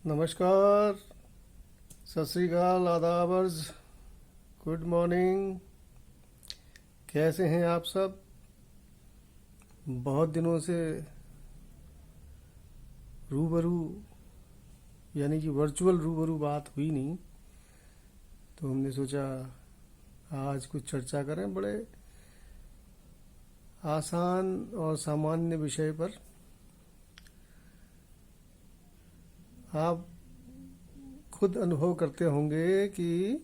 नमस्कार, सत श्री अकाल, आदाब अर्ज, गुड मॉर्निंग। कैसे हैं आप सब? बहुत दिनों से रूबरू यानी कि वर्चुअल रूबरू बात हुई नहीं, तो हमने सोचा आज कुछ चर्चा करें बड़े आसान और सामान्य विषय पर। आप खुद अनुभव करते होंगे कि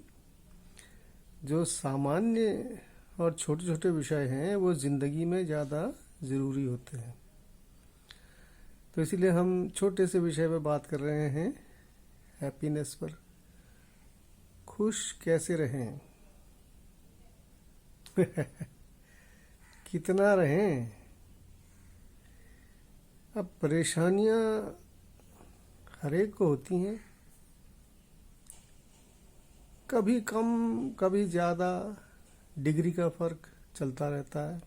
जो सामान्य और छोटे छोटे विषय हैं वो ज़िंदगी में ज़्यादा ज़रूरी होते हैं। तो इसीलिए हम छोटे से विषय पर बात कर रहे हैं, हैप्पीनेस पर। खुश कैसे रहें? कितना रहें? अब परेशानियां हर एक को होती हैं, कभी कम कभी ज़्यादा, डिग्री का फ़र्क चलता रहता है।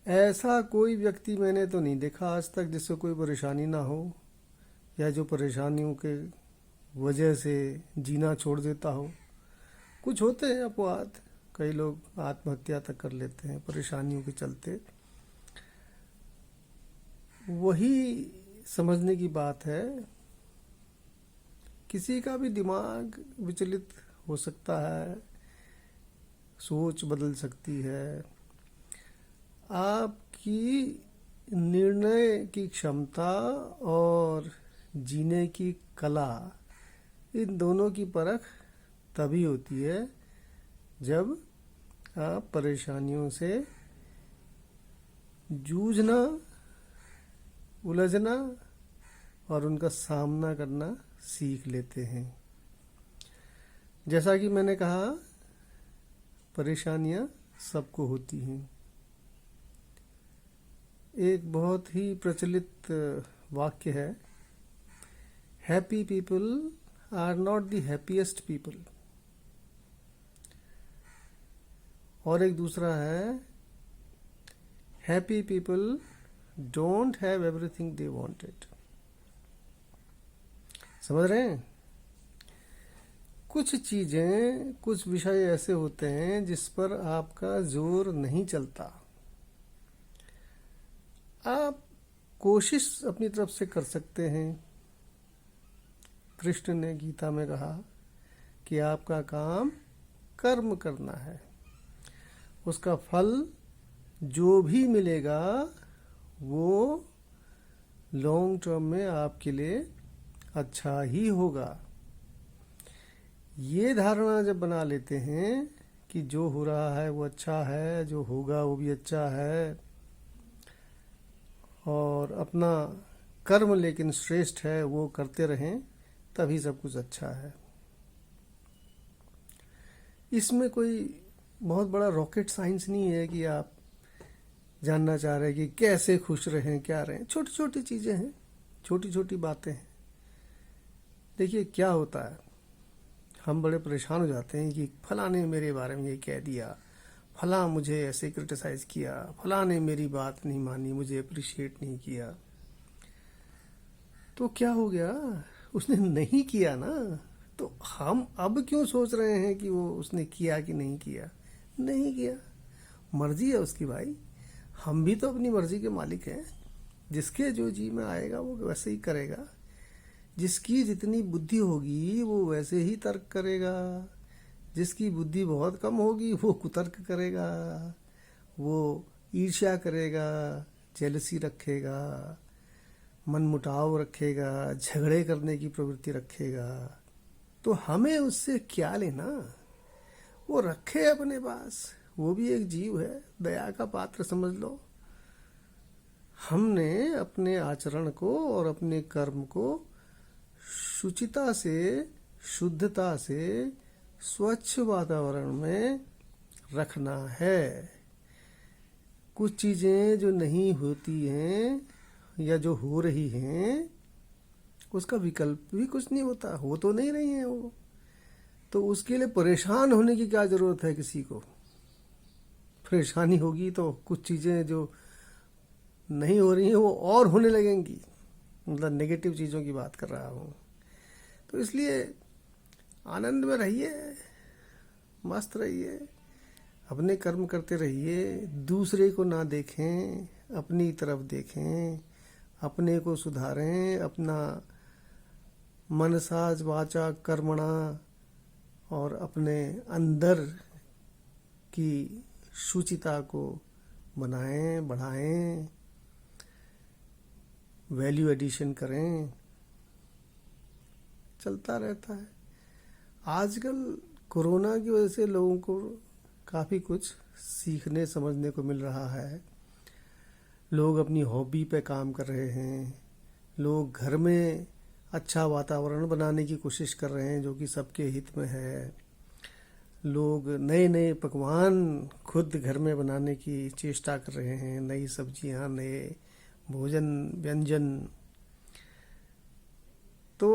ऐसा कोई व्यक्ति मैंने तो नहीं देखा आज तक जिससे कोई परेशानी ना हो, या जो परेशानियों के वजह से जीना छोड़ देता हो। कुछ होते हैं अपवाद, कई लोग आत्महत्या तक कर लेते हैं परेशानियों के चलते। वही समझने की बात है, किसी का भी दिमाग विचलित हो सकता है, सोच बदल सकती है। आपकी निर्णय की क्षमता और जीने की कला, इन दोनों की परख तभी होती है जब आप परेशानियों से जूझना, उलझना और उनका सामना करना सीख लेते हैं। जैसा कि मैंने कहा, परेशानियां सबको होती हैं। एक बहुत ही प्रचलित वाक्य है, happy people are not the happiest people. और एक दूसरा है, happy people don't have everything they wanted. समझ रहे हैं? कुछ चीजें, कुछ विषय ऐसे होते हैं जिस पर आपका जोर नहीं चलता। आप कोशिश अपनी तरफ से कर सकते हैं। कृष्ण ने गीता में कहा कि आपका काम कर्म करना है, उसका फल जो भी मिलेगा वो लॉन्ग टर्म में आपके लिए अच्छा ही होगा। ये धारणा जब बना लेते हैं कि जो हो रहा है वो अच्छा है, जो होगा वो भी अच्छा है, और अपना कर्म लेकिन श्रेष्ठ है वो करते रहें, तभी सब कुछ अच्छा है। इसमें कोई बहुत बड़ा रॉकेट साइंस नहीं है कि आप जानना चाह रहे हैं कि कैसे खुश रहें, क्या रहें। छोटी छोटी चीज़ें हैं, छोटी छोटी बातें हैं। देखिए क्या होता है, हम बड़े परेशान हो जाते हैं कि फलां ने मेरे बारे में ये कह दिया, फलां मुझे ऐसे क्रिटिसाइज़ किया, फलां ने मेरी बात नहीं मानी, मुझे अप्रिशिएट नहीं किया। तो क्या हो गया? उसने नहीं किया ना, तो हम अब क्यों सोच रहे हैं कि वो उसने किया कि नहीं किया? नहीं किया, मर्जी है उसकी भाई। हम भी तो अपनी मर्जी के मालिक हैं। जिसके जो जी में आएगा वो वैसे ही करेगा। जिसकी जितनी बुद्धि होगी वो वैसे ही तर्क करेगा। जिसकी बुद्धि बहुत कम होगी वो कुतर्क करेगा, वो ईर्ष्या करेगा, जेलसी रखेगा, मनमुटाव रखेगा, झगड़े करने की प्रवृत्ति रखेगा। तो हमें उससे क्या लेना? वो रखे अपने पास, वो भी एक जीव है, दया का पात्र समझ लो। हमने अपने आचरण को और अपने कर्म को शुचिता से, शुद्धता से, स्वच्छ वातावरण में रखना है। कुछ चीज़ें जो नहीं होती हैं या जो हो रही हैं, उसका विकल्प भी कुछ नहीं होता, हो तो नहीं रही हैं वो। तो उसके लिए परेशान होने की क्या ज़रूरत है किसी को? परेशानी होगी तो कुछ चीज़ें जो नहीं हो रही हैं वो और होने लगेंगी। मतलब नेगेटिव चीज़ों की बात कर रहा हूँ। तो इसलिए आनंद में रहिए, मस्त रहिए, अपने कर्म करते रहिए, दूसरे को ना देखें, अपनी तरफ देखें, अपने को सुधारें, अपना मनसा वाचा कर्मणा और अपने अंदर की शुचिता को बनाएं, बढ़ाएं, वैल्यू एडिशन करें। चलता रहता है। आजकल कोरोना की वजह से लोगों को काफ़ी कुछ सीखने समझने को मिल रहा है। लोग अपनी हॉबी पे काम कर रहे हैं, लोग घर में अच्छा वातावरण बनाने की कोशिश कर रहे हैं जो कि सबके हित में है। लोग नए नए पकवान खुद घर में बनाने की चेष्टा कर रहे हैं, नई सब्जियां, नए भोजन व्यंजन। तो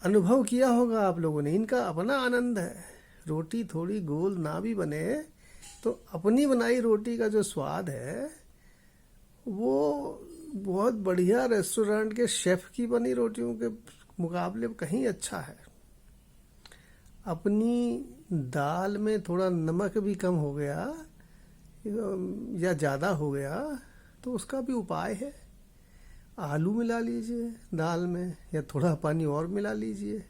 अनुभव किया होगा आप लोगों ने, इनका अपना आनंद है। रोटी थोड़ी गोल ना भी बने तो अपनी बनाई रोटी का जो स्वाद है वो बहुत बढ़िया रेस्टोरेंट के शेफ की बनी रोटियों के मुकाबले कहीं अच्छा है। अपनी दाल में थोड़ा नमक भी कम हो गया या ज़्यादा हो गया तो उसका भी उपाय है। आलू मिला लीजिए दाल में या थोड़ा पानी और मिला लीजिए,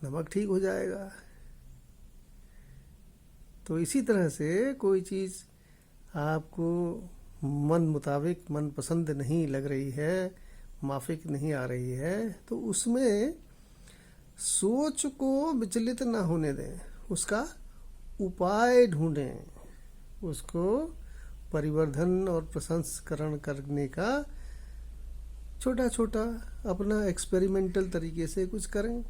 नमक ठीक हो जाएगा। तो इसी तरह से कोई चीज़ आपको मन मुताबिक, मन पसंद नहीं लग रही है, माफिक नहीं आ रही है, तो उसमें सोच को विचलित ना होने दें, उसका उपाय ढूंढें, उसको परिवर्धन और प्रसंस्करण करने का छोटा छोटा अपना एक्सपेरिमेंटल तरीके से कुछ करें।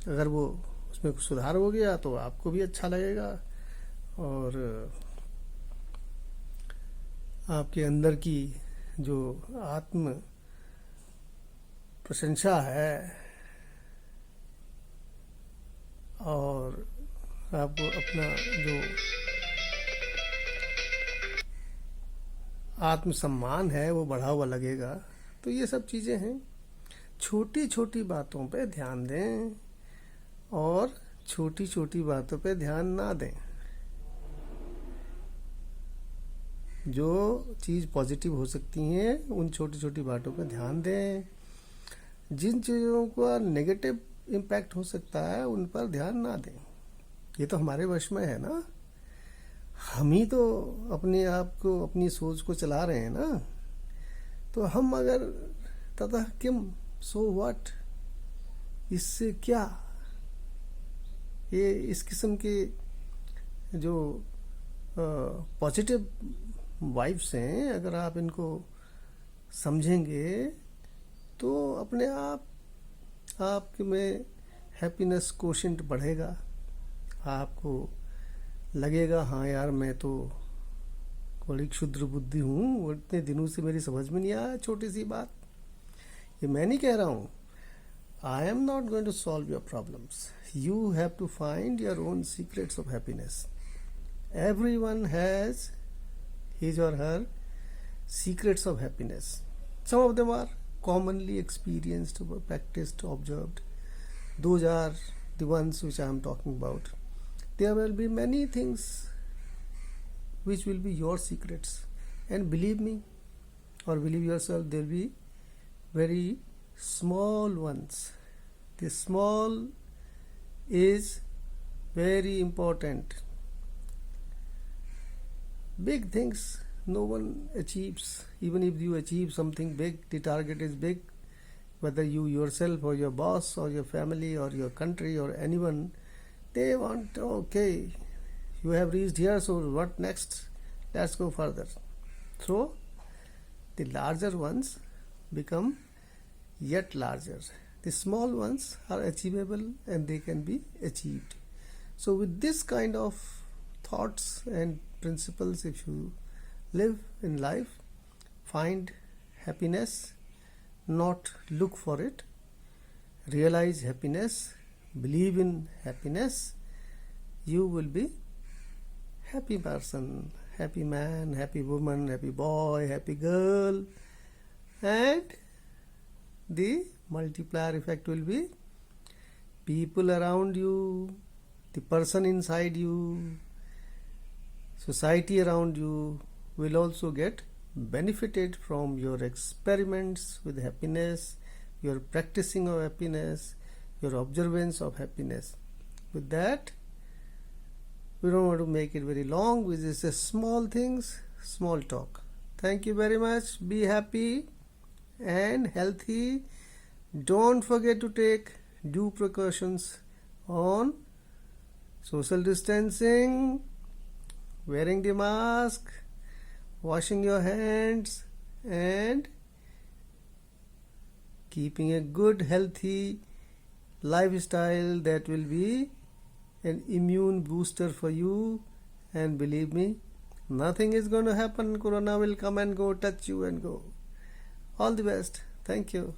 अगर वो उसमें कुछ सुधार हो गया तो आपको भी अच्छा लगेगा और आपके अंदर की जो आत्म प्रशंसा है और आपको अपना जो आत्मसम्मान है वो बढ़ा हुआ लगेगा। तो ये सब चीज़ें हैं। छोटी छोटी बातों पे ध्यान दें और छोटी छोटी बातों पे ध्यान ना दें। जो चीज़ पॉजिटिव हो सकती हैं उन छोटी छोटी बातों पे ध्यान दें। जिन चीज़ों का नेगेटिव इम्पैक्ट हो सकता है उन पर ध्यान ना दें। ये तो हमारे वश में है ना, हम ही तो अपने आप को, अपनी सोच को चला रहे हैं ना। तो हम अगर ततः किम, सो व्हाट, इससे क्या, ये इस किस्म के जो पॉजिटिव वाइब्स हैं, अगर आप इनको समझेंगे तो अपने आप में हैप्पीनेस कोशेंट बढ़ेगा। आपको लगेगा हाँ यार मैं तो बड़ी क्षुद्र बुद्धि हूँ, इतने दिनों से मेरी समझ में नहीं आया छोटी सी बात। ये मैं नहीं कह रहा हूँ। I am not going to solve your problems, you have to find your own secrets of happiness. Everyone has his or her secrets of happiness. Some of them are commonly experienced, practiced, observed. Those are the ones which I am talking about. There will be many things which will be your secrets, and believe me or believe yourself, there will be very small ones. The small is very important. Big things no one achieves. Even if you achieve something big, the target is big, whether you yourself or your boss or your family or your country or anyone, they want, okay, you have reached here, so what next? Let's go further. So the larger ones become yet larger. The small ones are achievable and they can be achieved. So with this kind of thoughts and principles, if you live in life, find happiness, not look for it, realize happiness, believe in happiness, you will be happy person, happy man, happy woman, happy boy, happy girl, and the multiplier effect will be people around you, the person inside you, society around you will also get benefited from your experiments with happiness, your practicing of happiness, your observance of happiness. With that, we don't want to make it very long. With this small things, small talk. Thank you very much. Be happy and healthy. Don't forget to take due precautions on social distancing, wearing the mask, washing your hands, and keeping a good healthy lifestyle that will be an immune booster for you. And believe me, nothing is going to happen. Corona will come and go, touch you and go. All the best. Thank you.